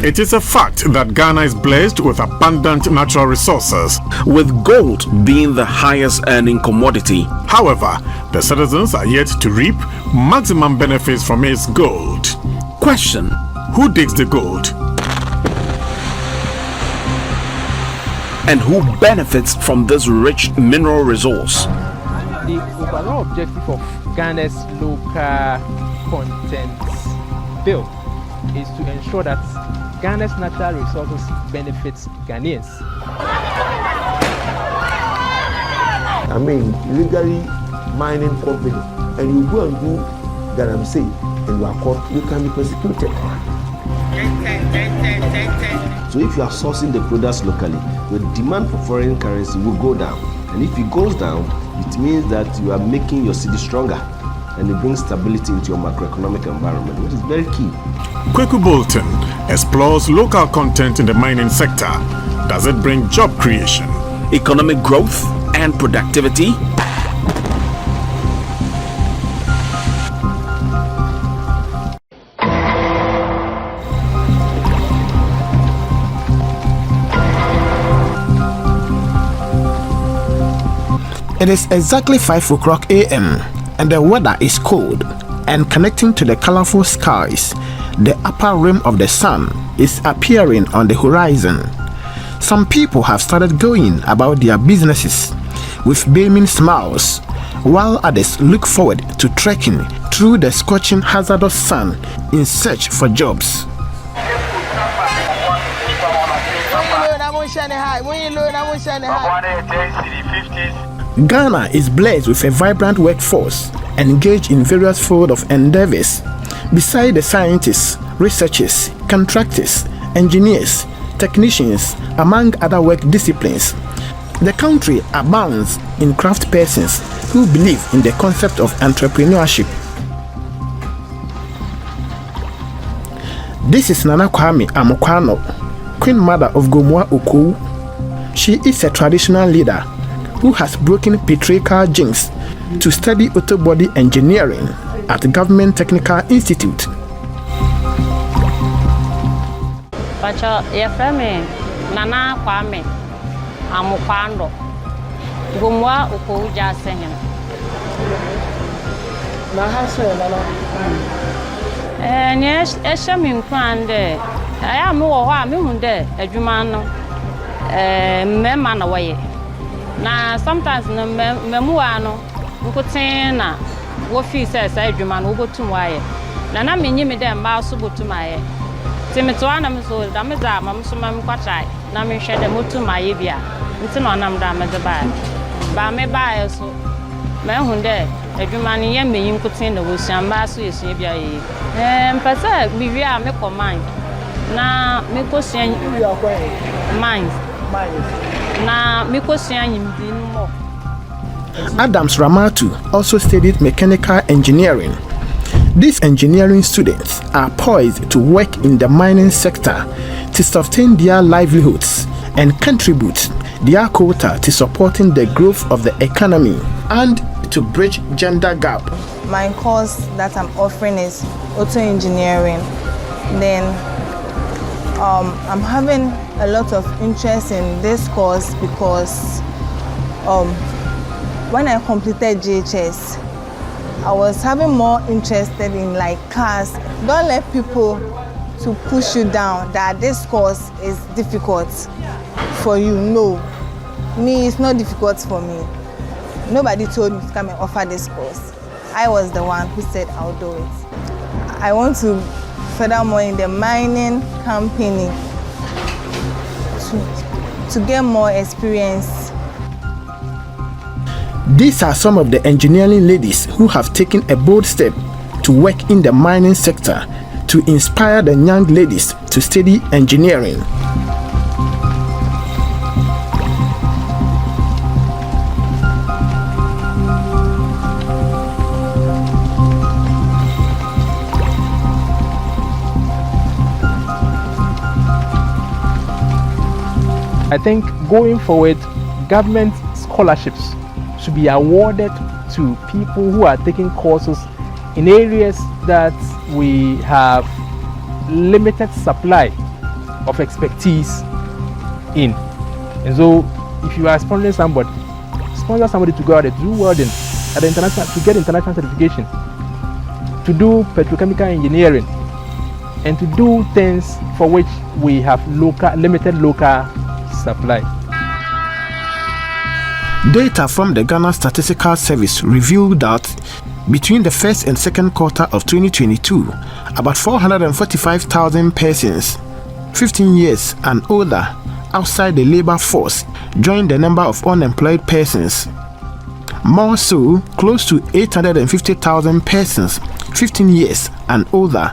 It is a fact that Ghana is blessed with abundant natural resources, with gold being the highest earning commodity. However, the citizens are yet to reap maximum benefits from its gold. Question: who digs the gold? And who benefits from this rich mineral resource? The overall objective of Ghana's local content bill is to ensure that Ghana's natural resources benefits Ghanaians. I mean, legally mining company, and you go and do galamsey, and you are caught, you can be persecuted. So if you are sourcing the products locally, the demand for foreign currency will go down. And if it goes down, it means that you are making your city stronger, and it brings stability into your macroeconomic environment, which is very key. Kweku Bolton explores local content in the mining sector. Does it bring job creation, economic growth, and productivity? It is exactly 5 o'clock a.m. and the weather is cold, and connecting to the colorful skies, the upper rim of the sun is appearing on the horizon. Some people have started going about their businesses with beaming smiles, while others look forward to trekking through the scorching hazardous sun in search for jobs. Ghana is blessed with a vibrant workforce engaged in various fields of endeavors. Beside the scientists, researchers, contractors, engineers, technicians, among other work disciplines, the country abounds in craft persons who believe in the concept of entrepreneurship. This is Nana Kwame Amokwano, Queen Mother of Gomwa Okou. She is a traditional leader who has broken patriarchal jinx to study auto body engineering at the Government Technical Institute. Pacha, yefreme Nana Kwame Amokwano, Gomwa Okou Jasenyen. Na haso Nana. Yes, eshamin kwande. Aya me wo ho a me hunde adwuma no. Mema na waye. Na sometimes no memuwa no nkoten na wo fi say adwuma no wo botum waye. Na menyi me dem ba so botum aye. Timeto na me so da me za ma so ma me kwatrai na me hwe dem botum aye bia. Nti no nam da me de ba me ba so. Me hunde adwuma no ye menyi nkoten na wo siamba so yesu bia ye. Mpasa biwi a me command na me kosuan mines na me kosuan yimdi no. Adams Ramatu also studied mechanical engineering. These engineering students are poised to work in the mining sector to sustain their livelihoods and contribute their quota to supporting the growth of the economy and to bridge gender gap. My course that I'm offering is auto engineering. Then I'm having a lot of interest in this course because when I completed GHS, I was having more interested in like cars. Don't let people to push you down that this course is difficult for you. No, me, it's not difficult for me. Nobody told me to come and offer this course. I was the one who said I'll do it. I want to furthermore in the mining company to get more experience. These are some of the engineering ladies who have taken a bold step to work in the mining sector to inspire the young ladies to study engineering. I think going forward, government scholarships should be awarded to people who are taking courses in areas that we have limited supply of expertise in. And so if you are sponsoring somebody, sponsor somebody to go out there to do welding at the international, to get international certification, to do petrochemical engineering, and to do things for which we have limited local supply. Data from the Ghana Statistical Service revealed that between the first and second quarter of 2022, about 445,000 persons 15 years and older outside the labor force joined the number of unemployed persons. More so, close to 850,000 persons 15 years and older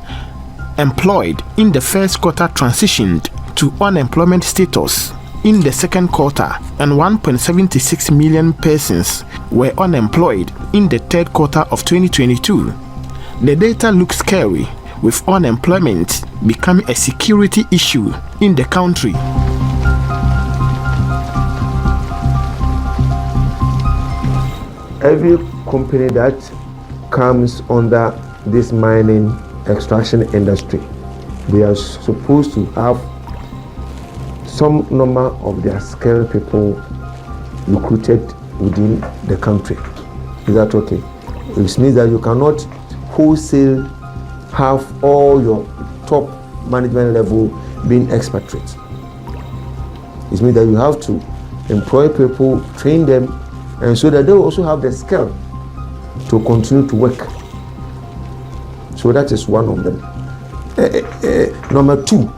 employed in the first quarter transitioned to unemployment status in the second quarter, and 1.76 million persons were unemployed in the third quarter of 2022. The data looks scary, with unemployment becoming a security issue in the country. Every company that comes under this mining extraction industry, they are supposed to have some number of their skilled people recruited within the country. Is that okay? Which means that you cannot wholesale have all your top management level being expatriates. It means that you have to employ people, train them, and so that they will also have the skill to continue to work. So that is one of them. Number two,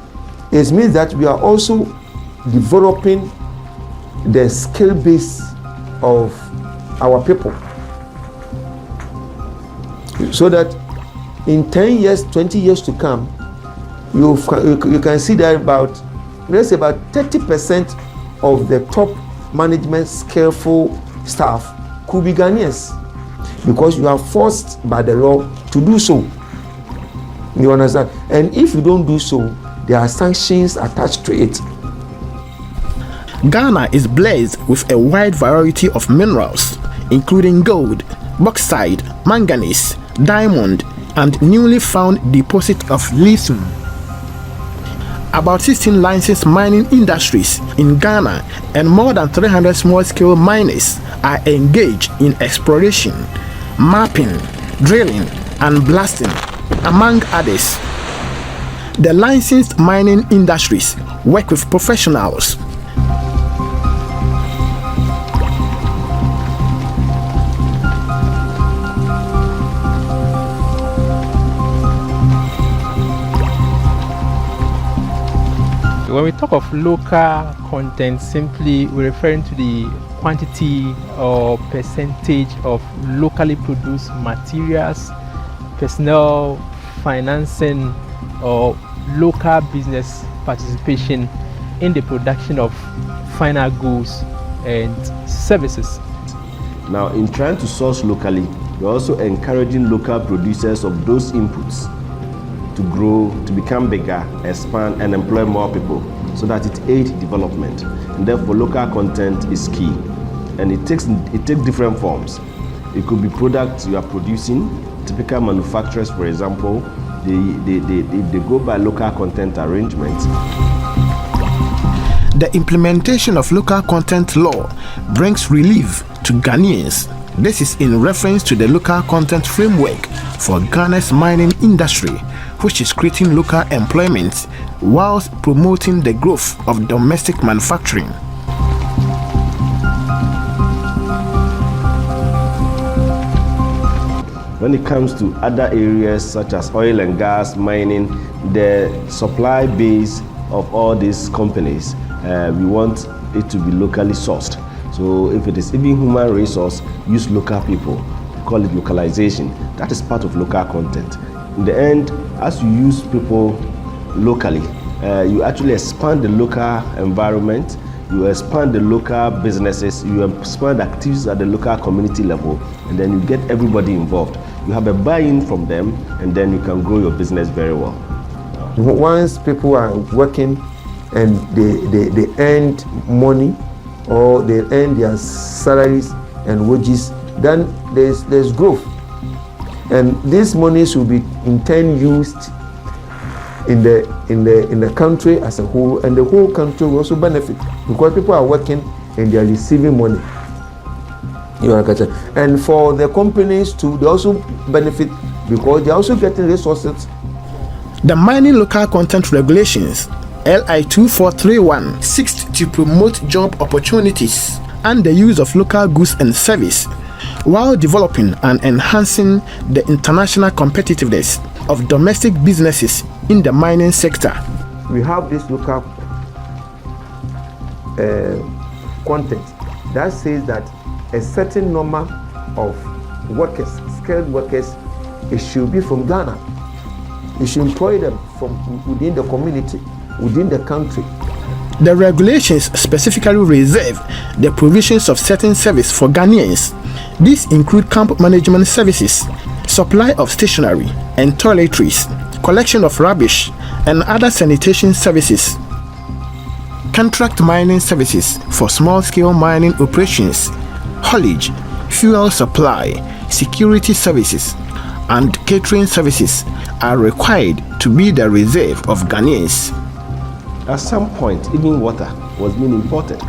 it means that we are also developing the skill base of our people, so that in 10 years, 20 years to come, you can see that about, let's say about 30% of the top management skillful staff could be Ghanaians, because you are forced by the law to do so. You understand? And if you don't do so, there are sanctions attached to it. Ghana is blessed with a wide variety of minerals, including gold, bauxite, manganese, diamond, and newly found deposit of lithium. About 16 licensed mining industries in Ghana and more than 300 small-scale miners are engaged in exploration, mapping, drilling, and blasting, among others. The licensed mining industries work with professionals. When we talk of local content, simply we're referring to the quantity or percentage of locally produced materials, personnel, financing, or local business participation in the production of final goods and services. Now, in trying to source locally, we're also encouraging local producers of those inputs to grow, to become bigger, expand, and employ more people, so that it aids development. And therefore, local content is key, and it takes different forms. It could be products you are producing. Typical manufacturers, for example, they go by local content arrangements. The implementation of local content law brings relief to Ghanaians. This is in reference to the local content framework for Ghana's mining industry, which is creating local employment whilst promoting the growth of domestic manufacturing. When it comes to other areas such as oil and gas, mining, the supply base of all these companies, we want it to be locally sourced. So if it is even human resource, use local people. We call it localization. That is part of local content. In the end, as you use people locally, you actually expand the local environment, you expand the local businesses, you expand activities at the local community level, and then you get everybody involved. You have a buy-in from them, and then you can grow your business very well. Once people are working and they earn money, or they earn their salaries and wages, then there's growth. And these monies will be in turn used in the country as a whole, and the whole country will also benefit because people are working and they are receiving money. And for the companies too, they also benefit because they are also getting resources. The Mining Local Content Regulations LI 2431 seeks to promote job opportunities and the use of local goods and service while developing and enhancing the international competitiveness of domestic businesses in the mining sector. We have this local content that says that a certain number of workers, skilled workers, it should be from Ghana. You should employ them from within the community, within the country. The regulations specifically reserve the provisions of certain service for Ghanaians. These include camp management services, supply of stationery and toiletries, collection of rubbish, and other sanitation services. Contract mining services for small-scale mining operations, haulage, fuel supply, security services, and catering services are required to be the reserve of Ghanaians. At some point, even water was being imported.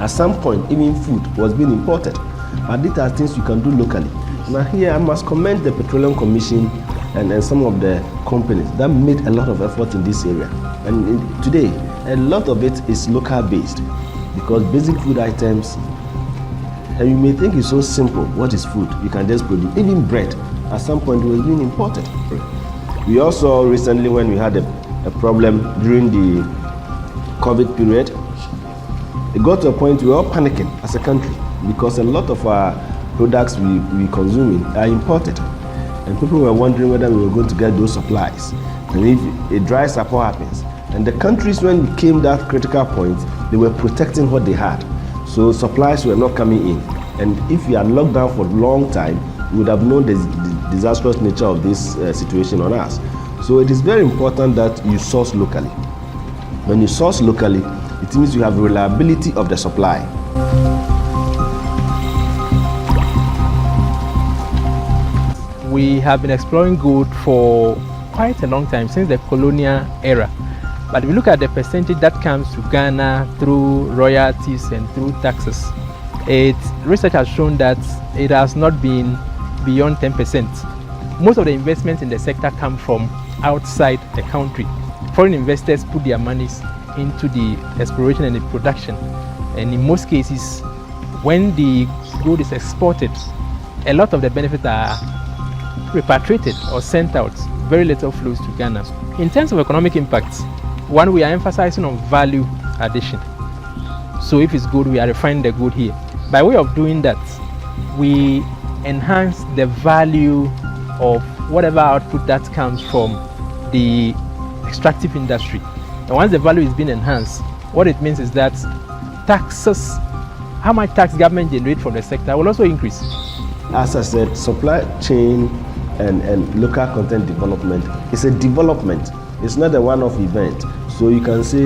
At some point, even food was being imported. But these are things you can do locally. Now here, I must commend the Petroleum Commission and some of the companies that made a lot of effort in this area. And today, a lot of it is local based because basic food items, and you may think it's so simple, what is food? You can just produce. Even bread, at some point, was being imported. We also recently, when we had a problem during the COVID period, it got to a point we were all panicking as a country because a lot of our products we consuming are imported. And people were wondering whether we were going to get those supplies. And if a dry spell happens, and the countries, when it came that critical point, they were protecting what they had. So supplies were not coming in. And if we had locked down for a long time, we would have known the disastrous nature of this situation on us. So it is very important that you source locally. When you source locally, it means you have reliability of the supply. We have been exploring gold for quite a long time, since the colonial era. But if you look at the percentage that comes to Ghana through royalties and through taxes, research has shown that it has not been beyond 10%. Most of the investments in the sector come from outside the country. Foreign investors put their monies into the exploration and the production. And in most cases, when the gold is exported, a lot of the benefits are repatriated or sent out. Very little flows to Ghana. In terms of economic impacts, one, we are emphasizing on value addition. So if it's good, we are refining the good here. By way of doing that, we enhance the value of whatever output that comes from the extractive industry. And once the value is being enhanced, what it means is that taxes, how much tax government generates from the sector will also increase. As I said, supply chain and local content development is a development. It's not a one-off event. So you can say,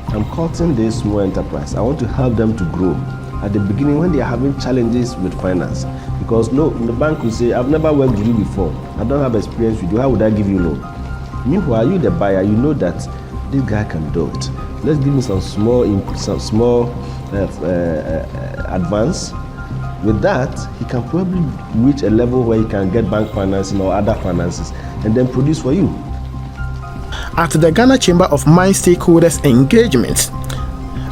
I'm cutting this small enterprise. I want to help them to grow. At the beginning, when they are having challenges with finance, because the bank will say, I've never worked with you before. I don't have experience with you. How would I give you a loan? Meanwhile, you the buyer, you know that this guy can do it. Let's give him some small advance. With that, he can probably reach a level where he can get bank financing or other finances and then produce for you. At the Ghana Chamber of Mine Stakeholders Engagement,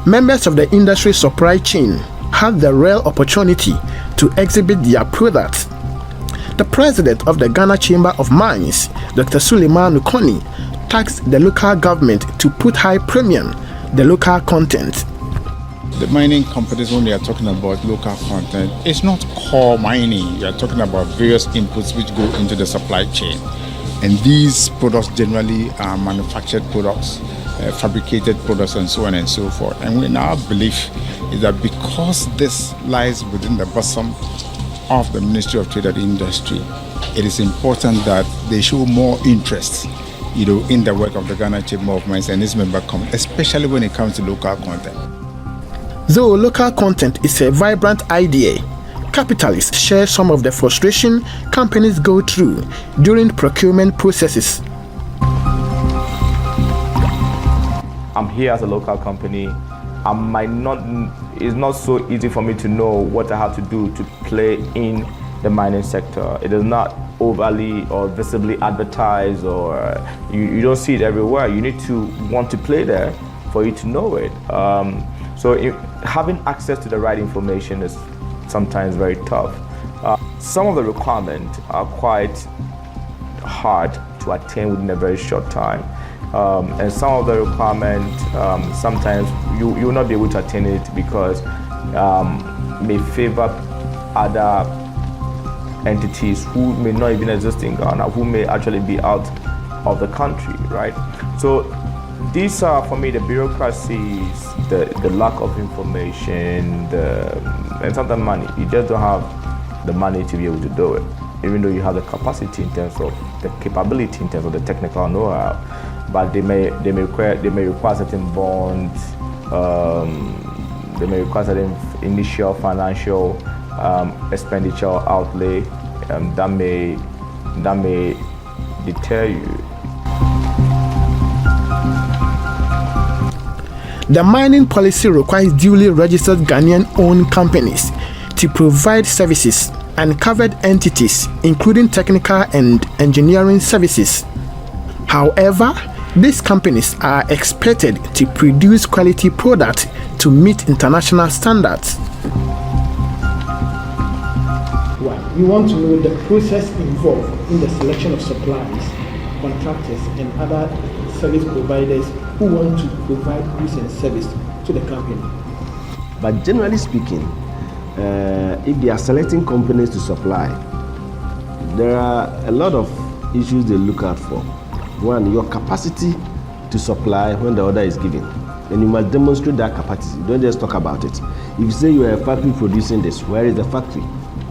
members of the industry supply chain had the rare opportunity to exhibit their products. The president of the Ghana Chamber of Mines, Dr. Suleiman Nukoni, tasked the local government to put high premium the local content. The mining companies, when they are talking about local content, it's not core mining. You are talking about various inputs which go into the supply chain. And these products generally are manufactured products, fabricated products, and so on and so forth. And in our belief is that because this lies within the bosom of the Ministry of Trade and Industry, it is important that they show more interest, in the work of the Ghana Chamber of Mines and its member companies, especially when it comes to local content. Though local content is a vibrant idea, capitalists share some of the frustration companies go through during procurement processes. I'm here as a local company. It's not so easy for me to know what I have to do to play in the mining sector. It is not overly or visibly advertised, or you don't see it everywhere. You need to want to play there for you to know it. Having access to the right information is sometimes very tough. Some of the requirements are quite hard to attain within a very short time. And some of the requirements, sometimes you will not be able to attain it because may favor other entities who may not even exist in Ghana, who may actually be out of the country, right? So these are, for me, the bureaucracies, the lack of information, and sometimes money. You just don't have the money to be able to do it, even though you have the capacity in terms of the capability, in terms of the technical know-how. But they may require certain bonds. They may require certain initial financial expenditure outlay that may deter you. The mining policy requires duly registered Ghanaian-owned companies to provide services and covered entities, including technical and engineering services. However, these companies are expected to produce quality products to meet international standards. We want to know the process involved in the selection of suppliers, contractors, and other service providers who want to provide goods and service to the company. But generally speaking, if they are selecting companies to supply, there are a lot of issues they look out for. One, your capacity to supply when the order is given. And you must demonstrate that capacity. Don't just talk about it. If you say you are a factory producing this, where is the factory?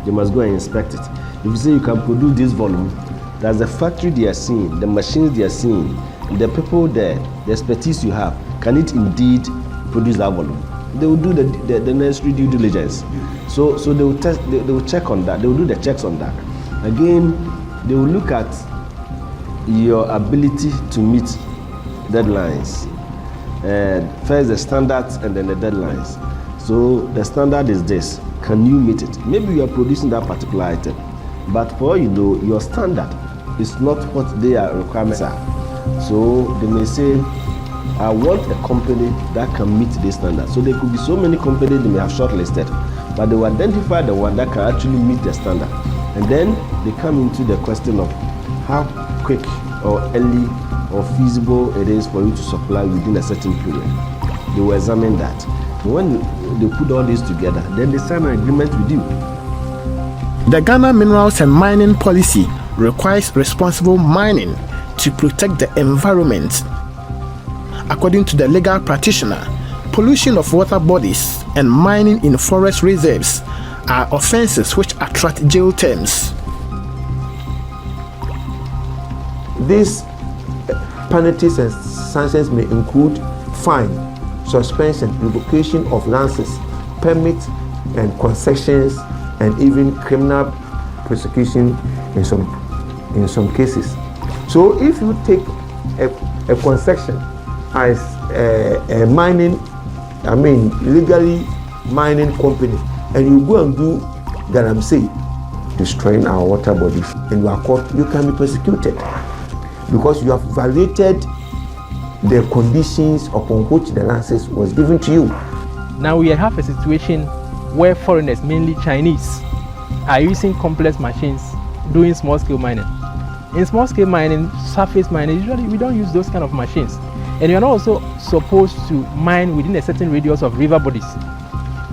They must go and inspect it. If you say you can produce this volume, that's the factory they are seeing, the machines they are seeing, the people there, the expertise you have, can it indeed produce that volume? They will do the necessary due diligence. So they will test, they will check on that. They will do the checks on that. Again, they will look at your ability to meet deadlines. First the standards and then the deadlines. So the standard is this. Can you meet it? Maybe you are producing that particular item, but for all you know, your standard is not what their requirements are. So they may say, I want a company that can meet this standard. So there could be so many companies they may have shortlisted, but they will identify the one that can actually meet the standard. And then they come into the question of how quick or early or feasible it is for you to supply within a certain period. They will examine that. When they put all this together, then they sign an agreement with you. The Ghana Minerals and Mining Policy requires responsible mining to protect the environment. According to the legal practitioner, pollution of water bodies and mining in forest reserves are offenses which attract jail terms. These penalties and sanctions may include fine, suspension, revocation of licenses, permits and concessions, and even criminal prosecution in some cases. So if you take a concession as a mining, illegally mining company, and you go and do galamsey, destroying our water bodies, and you are caught, you can be persecuted because you have violated the conditions upon which the license was given to you. Now we have a situation where foreigners, mainly Chinese, are using complex machines doing small-scale mining. In small-scale mining, surface mining, usually we don't use those kind of machines. And you are not also supposed to mine within a certain radius of river bodies.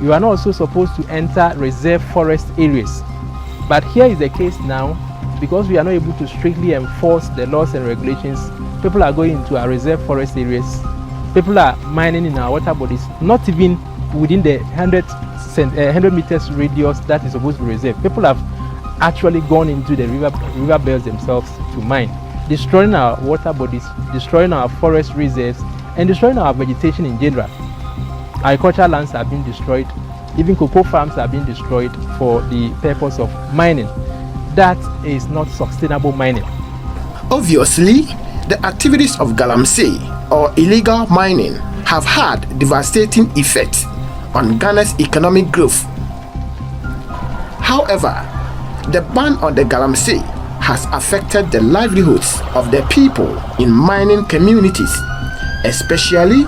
You are not also supposed to enter reserve forest areas. But here is the case now, because we are not able to strictly enforce the laws and regulations, people are going into our reserve forest areas. People are mining in our water bodies, not even within the 100 meters radius that is supposed to be reserved. People have actually gone into the river belts themselves to mine, destroying our water bodies, destroying our forest reserves, and destroying our vegetation in general. Agricultural lands are being destroyed, even cocoa farms are being destroyed for the purpose of mining. That is not sustainable mining. Obviously, The activities of galamsey or illegal mining have had devastating effects on Ghana's economic growth. However, the ban on the galamsey has affected the livelihoods of the people in mining communities, especially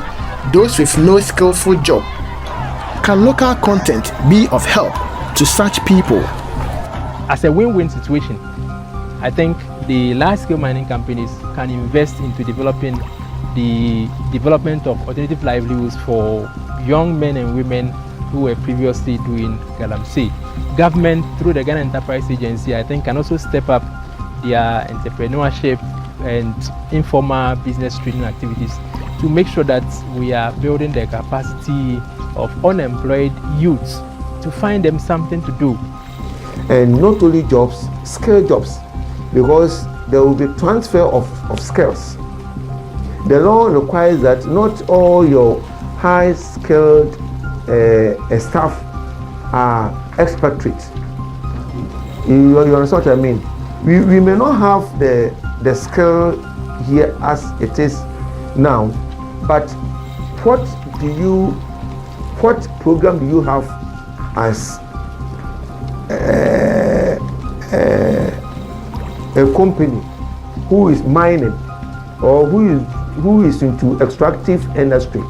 those with no skillful job. Can local content be of help to such people? As a win-win situation, I think the large-scale mining companies can invest into developing the development of alternative livelihoods for young men and women who were previously doing galamsey. Government, through the Ghana Enterprise Agency, I think can also step up their entrepreneurship and informal business training activities to make sure that we are building the capacity of unemployed youths to find them something to do. And not only jobs, skill jobs, because there will be transfer of skills. The law requires that not all your high-skilled staff are expatriates. You understand what I mean? We may not have the skill here as it is now, but what program do you have as a company who is mining or who is into extractive industry?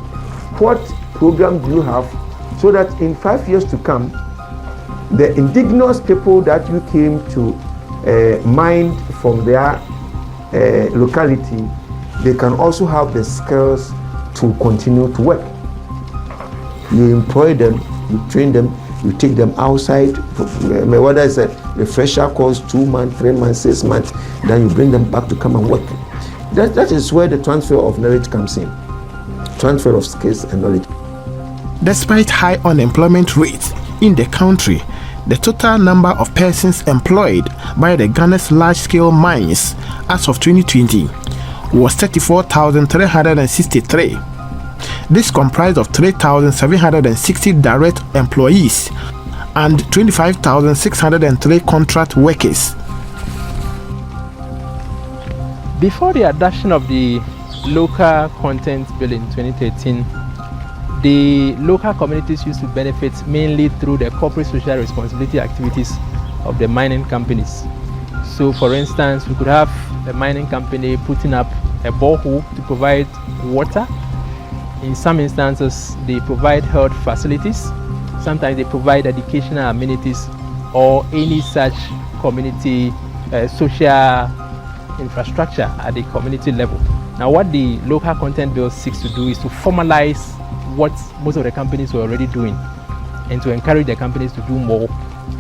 What program do you have so that in 5 years to come, the indigenous people that you came to mine from their locality, they can also have the skills to continue to work? You employ them, you train them, you take them outside, whether it's a refresher course, 2 months, 3 months, 6 months, then you bring them back to come and work. That is where the transfer of knowledge comes in. Transfer of skills and knowledge. Despite high unemployment rates in the country, the total number of persons employed by the Ghana's large-scale mines as of 2020 was 34,363. This comprised of 3,760 direct employees and 25,603 contract workers. Before the adoption of the local content bill in 2013, the local communities used to benefit mainly through the corporate social responsibility activities of the mining companies. So for instance, we could have a mining company putting up a borehole to provide water. In some instances, they provide health facilities. Sometimes they provide educational amenities or any such community social infrastructure at the community level. Now, what the local content bill seeks to do is to formalize what most of the companies were already doing and to encourage the companies to do more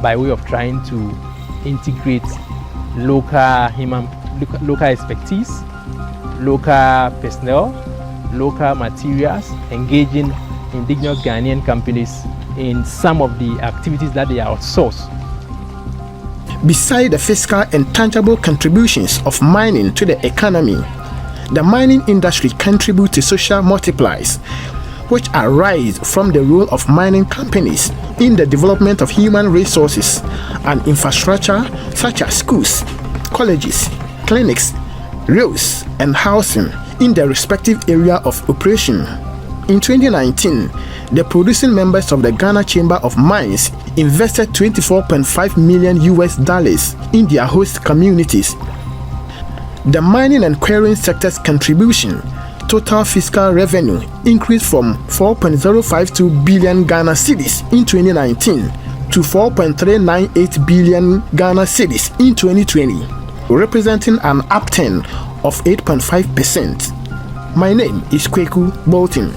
by way of trying to integrate local expertise, local personnel, local materials, engaging indigenous Ghanaian companies in some of the activities that they outsource. Beside the fiscal and tangible contributions of mining to the economy, the mining industry contributes to social multipliers, which arise from the role of mining companies in the development of human resources and infrastructure such as schools, colleges, clinics, roads, and housing in their respective area of operation. In 2019, the producing members of the Ghana Chamber of Mines invested $24.5 million in their host communities. The mining and quarrying sector's contribution total fiscal revenue increased from 4.052 billion Ghana cedis in 2019 to 4.398 billion Ghana cedis in 2020, representing an upturn of 8.5%. My name is Kweku Bolton.